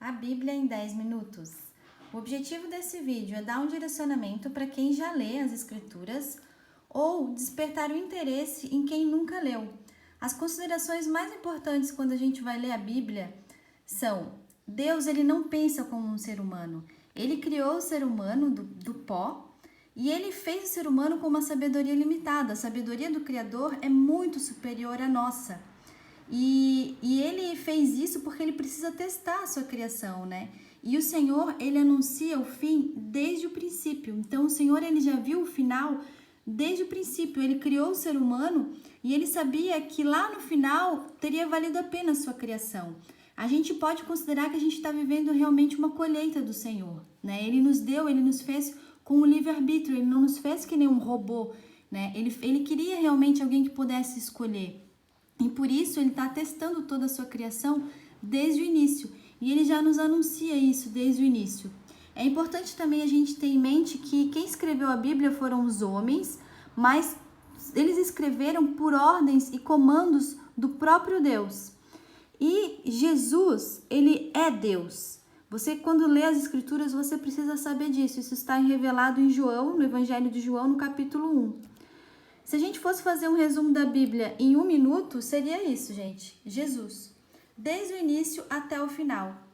A Bíblia em 10 minutos. O objetivo desse vídeo é dar um direcionamento para quem já lê as Escrituras ou despertar o interesse em quem nunca leu. As considerações mais importantes quando a gente vai ler a Bíblia são: Deus ele não pensa como um ser humano. Ele criou o ser humano do pó e ele fez o ser humano com uma sabedoria limitada. A sabedoria do Criador é muito superior à nossa. E ele fez isso porque ele precisa testar a sua criação, né? E o Senhor, ele anuncia o fim desde o princípio. Então, o Senhor, ele já viu o final desde o princípio. Ele criou o ser humano e ele sabia que lá no final teria valido a pena a sua criação. A gente pode considerar que a gente está vivendo realmente uma colheita do Senhor, né? Ele nos deu, ele nos fez com o livre-arbítrio, ele não nos fez que nem um robô, né? Ele queria realmente alguém que pudesse escolher. E por isso ele está testando toda a sua criação desde o início. E ele já nos anuncia isso desde o início. É importante também a gente ter em mente que quem escreveu a Bíblia foram os homens, mas eles escreveram por ordens e comandos do próprio Deus. E Jesus, ele é Deus. Você, quando lê as Escrituras, você precisa saber disso. Isso está revelado em João, no Evangelho de João, no capítulo 1. Se a gente fosse fazer um resumo da Bíblia em 1 minuto, seria isso, gente. Jesus, desde o início até o final.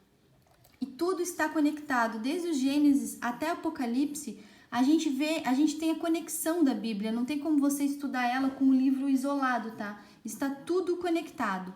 E tudo está conectado, desde o Gênesis até o Apocalipse. A gente tem a conexão da Bíblia. Não tem como você estudar ela com um livro isolado, tá? Está tudo conectado.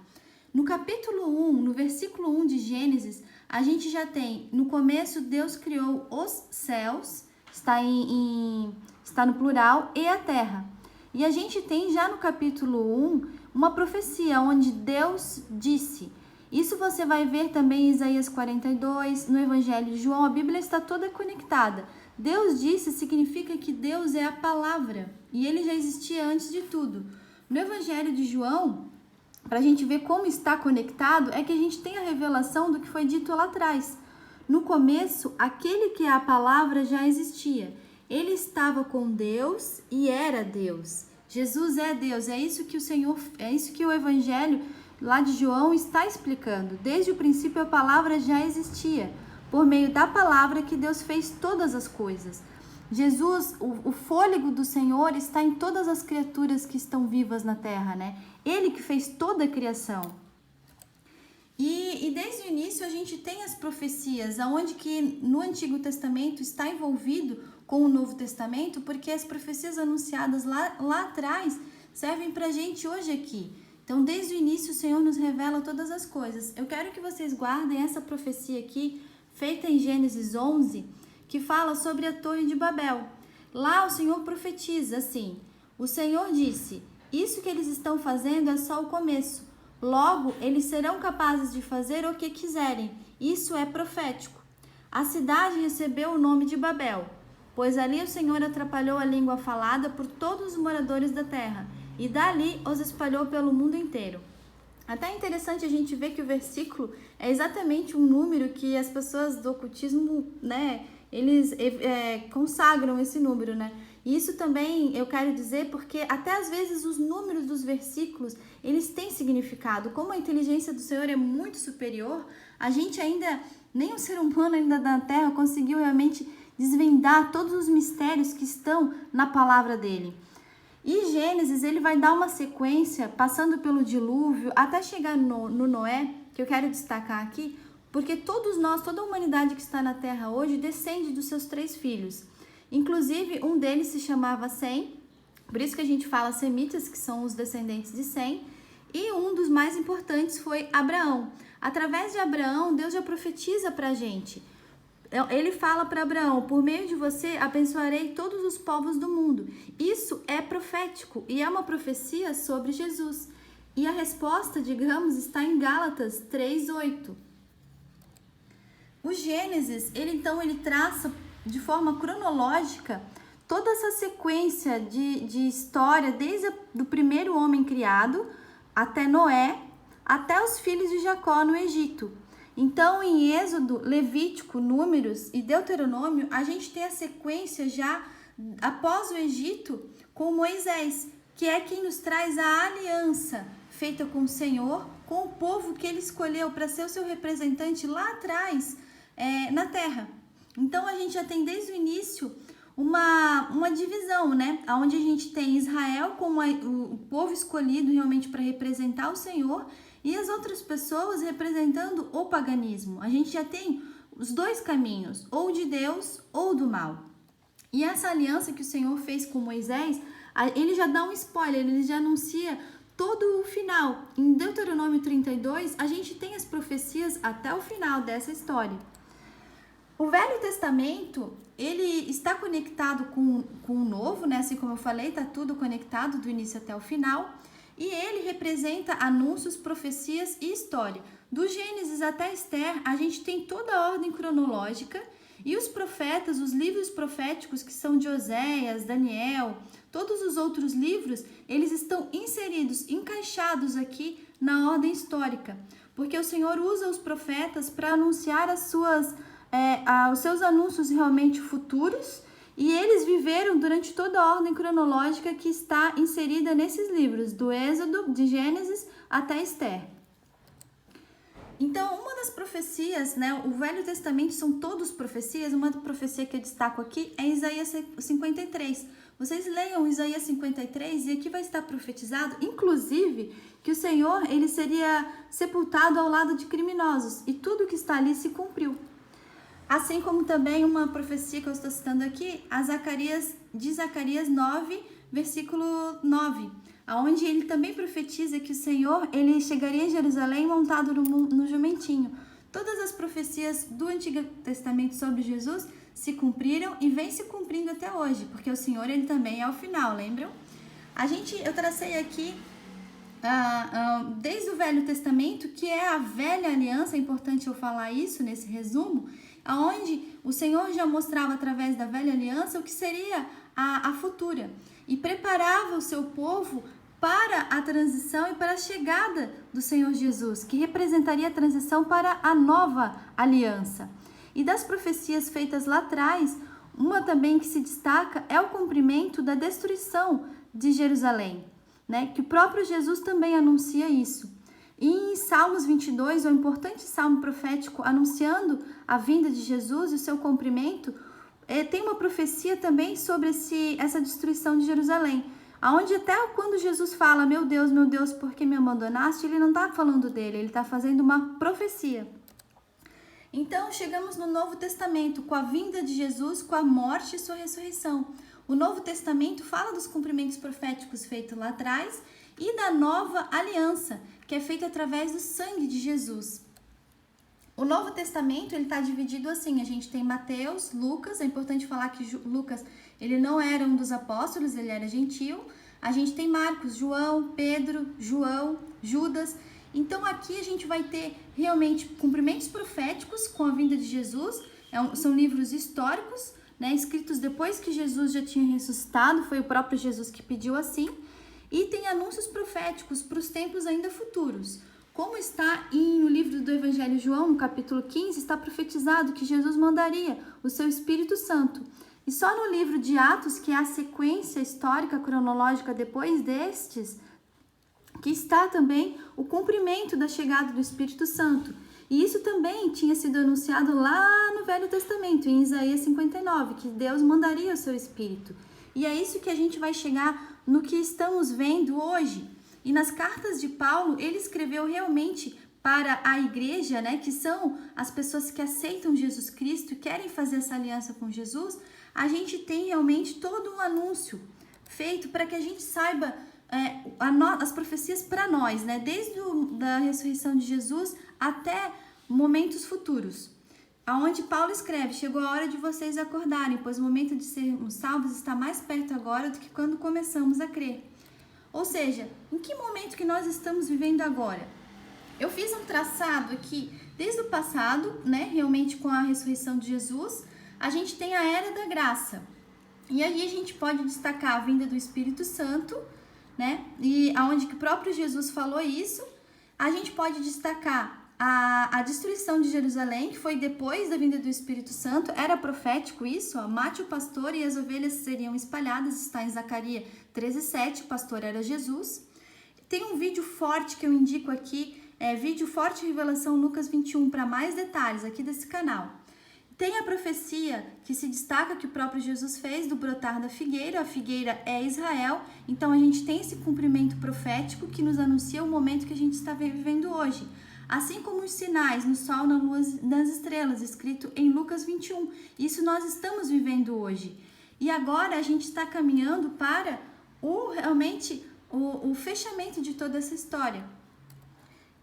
No capítulo 1, no versículo 1 de Gênesis, a gente já tem, no começo, Deus criou os céus, está no plural, e a terra. E a gente tem já no capítulo 1 uma profecia onde Deus disse. Isso você vai ver também em Isaías 42, no Evangelho de João. A Bíblia está toda conectada. Deus disse significa que Deus é a palavra e ele já existia antes de tudo. No Evangelho de João, para a gente ver como está conectado, é que a gente tem a revelação do que foi dito lá atrás. No começo, aquele que é a palavra já existia. Ele estava com Deus e era Deus. Jesus é Deus. É isso que o Evangelho lá de João está explicando. Desde o princípio a palavra já existia. Por meio da palavra que Deus fez todas as coisas. Jesus, o fôlego do Senhor está em todas as criaturas que estão vivas na terra, né? Ele que fez toda a criação. E desde o início a gente tem as profecias, aonde que no Antigo Testamento está envolvido com o Novo Testamento, porque as profecias anunciadas lá atrás servem para a gente hoje aqui. Então, desde o início, o Senhor nos revela todas as coisas. Eu quero que vocês guardem essa profecia aqui, feita em Gênesis 11, que fala sobre a Torre de Babel. Lá o Senhor profetiza assim: o Senhor disse, isso que eles estão fazendo é só o começo. Logo, eles serão capazes de fazer o que quiserem. Isso é profético. A cidade recebeu o nome de Babel, pois ali o Senhor atrapalhou a língua falada por todos os moradores da terra, e dali os espalhou pelo mundo inteiro. Até é interessante a gente ver que o versículo é exatamente um número que as pessoas do ocultismo, né, eles consagram esse número, né? E isso também eu quero dizer porque até às vezes os números dos versículos, eles têm significado. Como a inteligência do Senhor é muito superior, a gente ainda, nem o ser humano ainda da terra conseguiu realmente desvendar todos os mistérios que estão na palavra dele. E Gênesis, ele vai dar uma sequência, passando pelo dilúvio, até chegar no Noé, que eu quero destacar aqui, porque todos nós, toda a humanidade que está na terra hoje, descende dos seus 3 filhos. Inclusive, um deles se chamava Sem, por isso que a gente fala semitas, que são os descendentes de Sem, e um dos mais importantes foi Abraão. Através de Abraão, Deus já profetiza para a gente. Ele fala para Abraão, por meio de você abençoarei todos os povos do mundo. Isso é profético e é uma profecia sobre Jesus. E a resposta, digamos, está em Gálatas 3:8. O Gênesis, ele traça de forma cronológica toda essa sequência de história, desde o primeiro homem criado, até Noé, até os filhos de Jacó no Egito. Então, em Êxodo, Levítico, Números e Deuteronômio, a gente tem a sequência já após o Egito com Moisés, que é quem nos traz a aliança feita com o Senhor, com o povo que ele escolheu para ser o seu representante lá atrás na terra. Então a gente já tem desde o início uma divisão, né? Onde a gente tem Israel como o povo escolhido realmente para representar o Senhor e as outras pessoas representando o paganismo. A gente já tem os dois caminhos, ou de Deus ou do mal. E essa aliança que o Senhor fez com Moisés, ele já dá um spoiler, ele já anuncia todo o final. Em Deuteronômio 32, a gente tem as profecias até o final dessa história. O Velho Testamento, ele está conectado com o Novo, né? Assim como eu falei, está tudo conectado do início até o final. E ele representa anúncios, profecias e história. Do Gênesis até Esther, a gente tem toda a ordem cronológica. E os profetas, os livros proféticos que são de Oséias, Daniel, todos os outros livros, eles estão inseridos, encaixados aqui na ordem histórica. Porque o Senhor usa os profetas para anunciar os seus anúncios realmente futuros, e eles viveram durante toda a ordem cronológica que está inserida nesses livros, do Êxodo, de Gênesis até Esther. Então, uma das profecias, né, o Velho Testamento são todos profecias, uma profecia que eu destaco aqui é Isaías 53. Vocês leiam Isaías 53 e aqui vai estar profetizado, inclusive, que o Senhor ele seria sepultado ao lado de criminosos, e tudo que está ali se cumpriu. Assim como também uma profecia que eu estou citando aqui, de Zacarias 9, versículo 9, onde ele também profetiza que o Senhor ele chegaria em Jerusalém montado no jumentinho. Todas as profecias do Antigo Testamento sobre Jesus se cumpriram e vem se cumprindo até hoje, porque o Senhor ele também é o final, lembram? Eu tracei aqui desde o Velho Testamento, que é a velha aliança, é importante eu falar isso nesse resumo, onde o Senhor já mostrava através da velha aliança o que seria a futura e preparava o seu povo para a transição e para a chegada do Senhor Jesus, que representaria a transição para a nova aliança. E das profecias feitas lá atrás, uma também que se destaca é o cumprimento da destruição de Jerusalém, né? Que o próprio Jesus também anuncia isso. E em Salmos 22, um importante salmo profético anunciando a vinda de Jesus e o seu cumprimento, tem uma profecia também sobre essa destruição de Jerusalém, onde até quando Jesus fala, meu Deus, por que me abandonaste? Ele não está falando dele, ele está fazendo uma profecia. Então, chegamos no Novo Testamento, com a vinda de Jesus, com a morte e sua ressurreição. O Novo Testamento fala dos cumprimentos proféticos feitos lá atrás e da nova aliança, que é feita através do sangue de Jesus. O Novo Testamento ele está dividido assim, a gente tem Mateus, Lucas, é importante falar que Lucas ele não era um dos apóstolos, ele era gentio. A gente tem Marcos, João, Pedro, João, Judas. Então aqui a gente vai ter realmente cumprimentos proféticos com a vinda de Jesus, são livros históricos, né, escritos depois que Jesus já tinha ressuscitado, foi o próprio Jesus que pediu assim, e tem anúncios proféticos para os tempos ainda futuros. Como está no livro do Evangelho de João, no capítulo 15, está profetizado que Jesus mandaria o seu Espírito Santo. E só no livro de Atos, que é a sequência histórica cronológica depois destes, que está também o cumprimento da chegada do Espírito Santo. E isso também tinha sido anunciado lá no Velho Testamento, em Isaías 59, que Deus mandaria o seu Espírito. E é isso que a gente vai chegar no que estamos vendo hoje. E nas cartas de Paulo, ele escreveu realmente para a igreja, né, que são as pessoas que aceitam Jesus Cristo e querem fazer essa aliança com Jesus. A gente tem realmente todo um anúncio feito para que a gente saiba as profecias para nós, né, desde a ressurreição de Jesus até momentos futuros. Aonde Paulo escreve, chegou a hora de vocês acordarem, pois o momento de sermos salvos está mais perto agora do que quando começamos a crer. Ou seja, em que momento que nós estamos vivendo agora? Eu fiz um traçado aqui desde o passado, né, realmente com a ressurreição de Jesus, a gente tem a Era da Graça. E aí a gente pode destacar a vinda do Espírito Santo, né, e aonde que o próprio Jesus falou isso. A gente pode destacar a destruição de Jerusalém, que foi depois da vinda do Espírito Santo, era profético isso, mate o pastor e as ovelhas seriam espalhadas, está em Zacarias 13:7, o pastor era Jesus. Tem um vídeo forte que eu indico aqui, vídeo Forte Revelação Lucas 21 para mais detalhes aqui desse canal. Tem a profecia que se destaca que o próprio Jesus fez do brotar da figueira. A figueira é Israel, então a gente tem esse cumprimento profético que nos anuncia o momento que a gente está vivendo hoje. Assim como os sinais no sol, na lua, nas estrelas, escrito em Lucas 21. Isso nós estamos vivendo hoje. E agora a gente está caminhando para realmente o fechamento de toda essa história.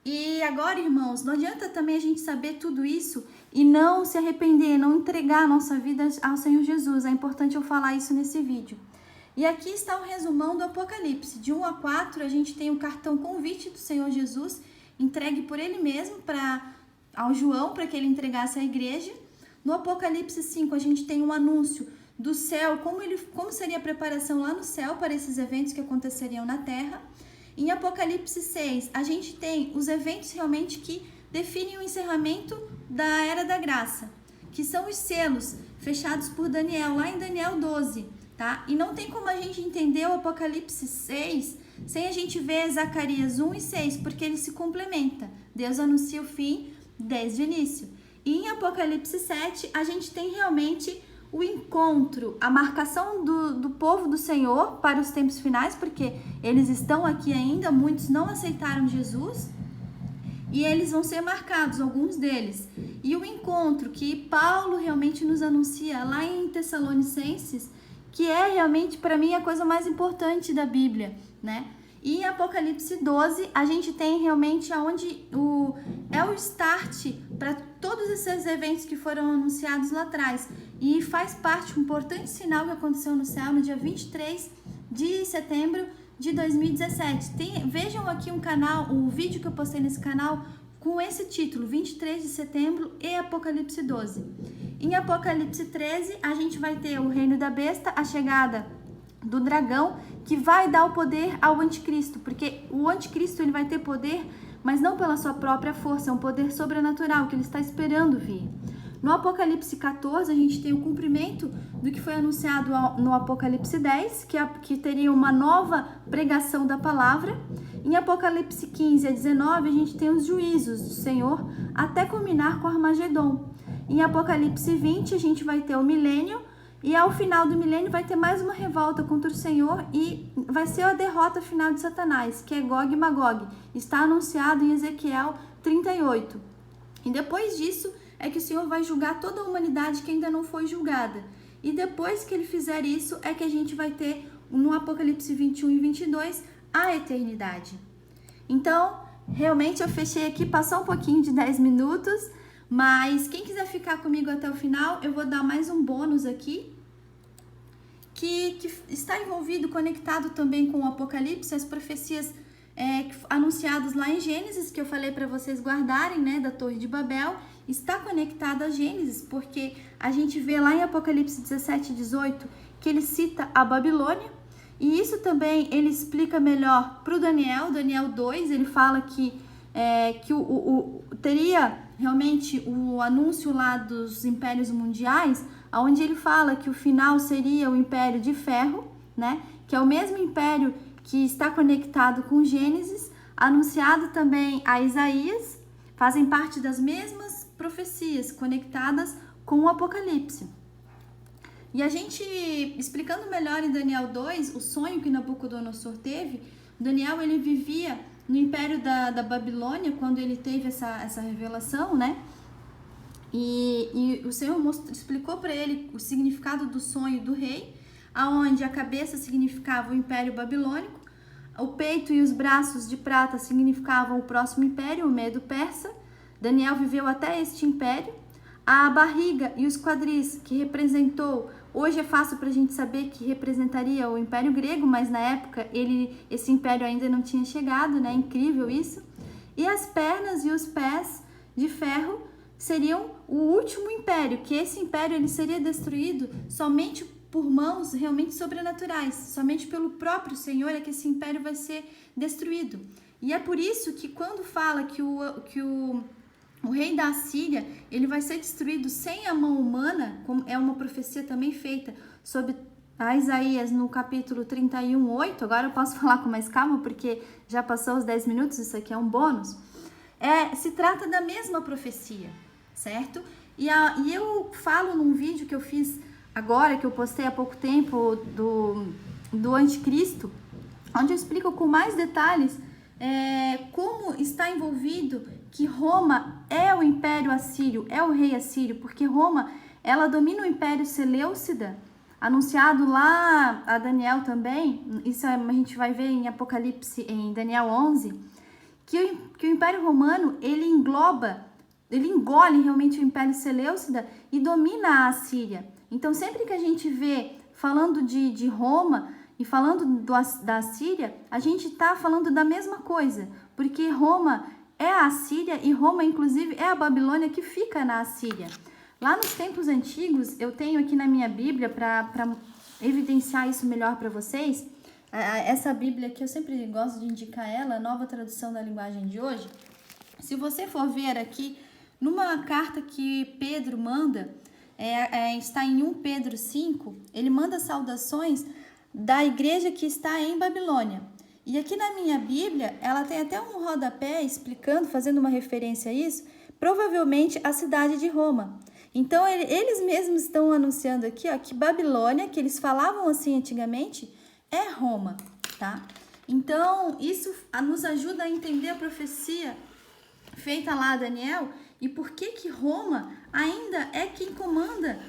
E agora, irmãos, não adianta também a gente saber tudo isso e não se arrepender, não entregar a nossa vida ao Senhor Jesus. É importante eu falar isso nesse vídeo. E aqui está o resumão do Apocalipse. De 1 a 4, a gente tem o cartão convite do Senhor Jesus, entregue por ele mesmo ao João, para que ele entregasse à igreja. No Apocalipse 5, a gente tem um anúncio do céu, como seria a preparação lá no céu para esses eventos que aconteceriam na terra. Em Apocalipse 6, a gente tem os eventos realmente que definem o encerramento da Era da Graça, que são os selos fechados por Daniel, lá em Daniel 12, tá? E não tem como a gente entender o Apocalipse 6 sem a gente ver Zacarias 1 e 6, porque ele se complementa. Deus anuncia o fim desde o início. E em Apocalipse 7, a gente tem realmente o encontro, a marcação do povo do Senhor para os tempos finais, porque eles estão aqui ainda, muitos não aceitaram Jesus, e eles vão ser marcados, alguns deles. E o encontro que Paulo realmente nos anuncia lá em Tessalonicenses, que é realmente, para mim, a coisa mais importante da Bíblia, né? E em Apocalipse 12, a gente tem realmente aonde é o start para todos esses eventos que foram anunciados lá atrás. E faz parte, um importante sinal que aconteceu no céu no dia 23 de setembro de 2017. Vejam aqui o vídeo que eu postei nesse canal com esse título, 23 de setembro e Apocalipse 12. Em Apocalipse 13, a gente vai ter o reino da besta, a chegada do dragão, que vai dar o poder ao anticristo, porque o anticristo ele vai ter poder, mas não pela sua própria força, é um poder sobrenatural que ele está esperando vir. No Apocalipse 14, a gente tem o cumprimento do que foi anunciado no Apocalipse 10, que teria uma nova pregação da palavra. Em Apocalipse 15 a 19, a gente tem os juízos do Senhor, até culminar com Armagedon. Em Apocalipse 20, a gente vai ter o milênio, e ao final do milênio vai ter mais uma revolta contra o Senhor e vai ser a derrota final de Satanás, que é Gog e Magog. Está anunciado em Ezequiel 38. E depois disso é que o Senhor vai julgar toda a humanidade que ainda não foi julgada. E depois que ele fizer isso é que a gente vai ter no Apocalipse 21 e 22 a eternidade. Então, realmente eu fechei aqui, passou um pouquinho de 10 minutos, mas quem quiser ficar comigo até o final, eu vou dar mais um bônus aqui, que está envolvido, conectado também com o Apocalipse, as profecias anunciadas lá em Gênesis, que eu falei para vocês guardarem, né, da Torre de Babel, está conectada a Gênesis, porque a gente vê lá em Apocalipse 17 e 18 que ele cita a Babilônia, e isso também ele explica melhor para o Daniel 2, ele fala que teria realmente o anúncio lá dos impérios mundiais, onde ele fala que o final seria o Império de Ferro, né? Que é o mesmo império que está conectado com Gênesis, anunciado também a Isaías, fazem parte das mesmas profecias conectadas com o Apocalipse. E a gente, explicando melhor em Daniel 2, o sonho que Nabucodonosor teve, Daniel ele vivia no Império da Babilônia, quando ele teve essa revelação, né? E o Senhor explicou para ele o significado do sonho do rei, aonde a cabeça significava o Império Babilônico, o peito e os braços de prata significavam o próximo império, o Medo-Persa. Daniel viveu até este império. A barriga e os quadris, que representou, hoje é fácil para a gente saber que representaria o Império Grego, mas na época esse império ainda não tinha chegado, né? Incrível isso. E as pernas e os pés de ferro seriam o último império, que esse império ele seria destruído somente por mãos realmente sobrenaturais, somente pelo próprio Senhor é que esse império vai ser destruído. E é por isso que quando fala que o rei da Assíria, ele vai ser destruído sem a mão humana, como é uma profecia também feita sobre a Isaías no capítulo 31:8. Agora eu posso falar com mais calma, porque já passou os 10 minutos, isso aqui é um bônus. se trata da mesma profecia, certo? E eu falo num vídeo que eu fiz agora, que eu postei há pouco tempo, do anticristo, onde eu explico com mais detalhes como está envolvido que Roma é o Império Assírio, é o rei assírio, porque Roma, ela domina o Império Seleucida, anunciado lá a Daniel também, isso a gente vai ver em Apocalipse, em Daniel 11, que o Império Romano, ele engole realmente o Império Seleucida e domina a Assíria. Então, sempre que a gente vê falando de Roma e falando da Assíria, a gente está falando da mesma coisa, porque Roma é a Assíria e Roma, inclusive, é a Babilônia que fica na Assíria. Lá nos tempos antigos, eu tenho aqui na minha Bíblia, para evidenciar isso melhor para vocês, essa Bíblia que eu sempre gosto de indicar ela, a Nova Tradução da Linguagem de Hoje. Se você for ver aqui, numa carta que Pedro manda, está em 1 Pedro 5, ele manda saudações da igreja que está em Babilônia. E aqui na minha Bíblia, ela tem até um rodapé explicando, fazendo uma referência a isso, provavelmente a cidade de Roma. Então, eles mesmos estão anunciando aqui, que Babilônia, que eles falavam assim antigamente, é Roma, tá? Então, isso nos ajuda a entender a profecia feita lá a Daniel e por que Roma ainda é quem comanda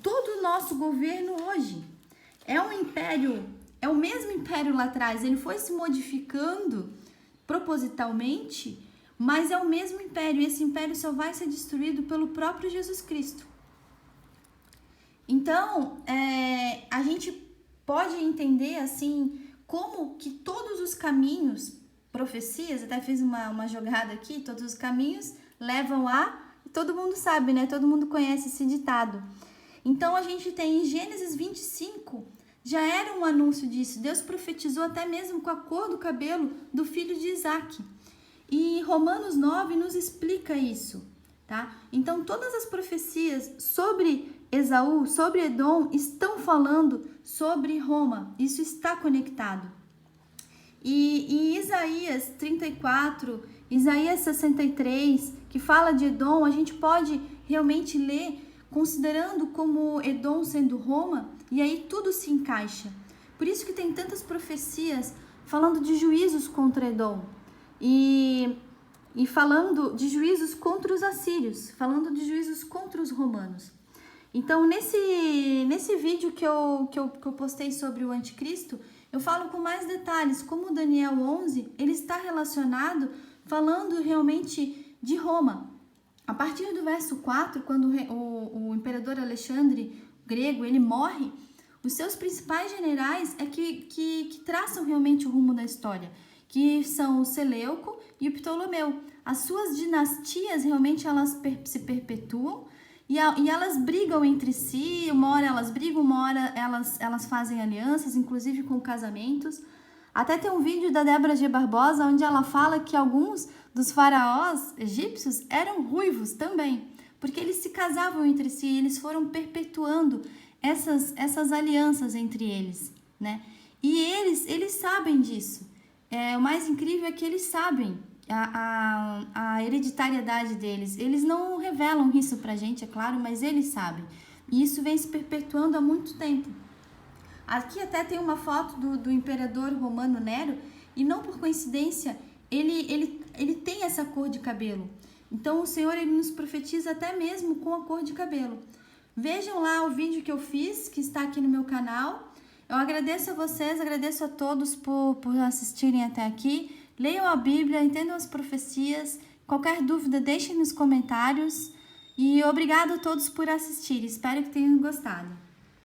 todo o nosso governo hoje. É um império, é o mesmo império lá atrás, ele foi se modificando propositalmente, mas é o mesmo império, e esse império só vai ser destruído pelo próprio Jesus Cristo. Então, a gente pode entender assim como que todos os caminhos, profecias, até fiz uma jogada aqui, todos os caminhos levam a, e todo mundo sabe, né? Todo mundo conhece esse ditado. Então, a gente tem em Gênesis 25, já era um anúncio disso. Deus profetizou até mesmo com a cor do cabelo do filho de Isaac. E Romanos 9 nos explica isso, tá? Então, todas as profecias sobre Esaú, sobre Edom, estão falando sobre Roma. Isso está conectado. E Isaías 34, Isaías 63, que fala de Edom, a gente pode realmente ler considerando como Edom sendo Roma, e aí tudo se encaixa. Por isso que tem tantas profecias falando de juízos contra Edom. E falando de juízos contra os assírios, falando de juízos contra os romanos. Então, nesse vídeo que eu postei sobre o anticristo, eu falo com mais detalhes como Daniel 11, ele está relacionado falando realmente de Roma. A partir do verso 4, quando o imperador Alexandre grego, ele morre, os seus principais generais que traçam realmente o rumo da história, que são o Seleuco e o Ptolomeu. As suas dinastias realmente elas se perpetuam e elas brigam entre si, uma hora elas brigam, uma hora elas fazem alianças, inclusive com casamentos. Até tem um vídeo da Débora G. Barbosa onde ela fala que alguns dos faraós egípcios eram ruivos também, porque eles se casavam entre si, eles foram perpetuando essas alianças entre eles, né? E eles sabem disso. O mais incrível é que eles sabem a hereditariedade deles. Eles não revelam isso pra gente, é claro, mas eles sabem. E isso vem se perpetuando há muito tempo. Aqui até tem uma foto do imperador romano Nero, e não por coincidência, ele tem essa cor de cabelo. Então o Senhor ele nos profetiza até mesmo com a cor de cabelo. Vejam lá o vídeo que eu fiz, que está aqui no meu canal. Eu agradeço a vocês, agradeço a todos por assistirem até aqui. Leiam a Bíblia, entendam as profecias. Qualquer dúvida, deixem nos comentários. E obrigado a todos por assistir. Espero que tenham gostado.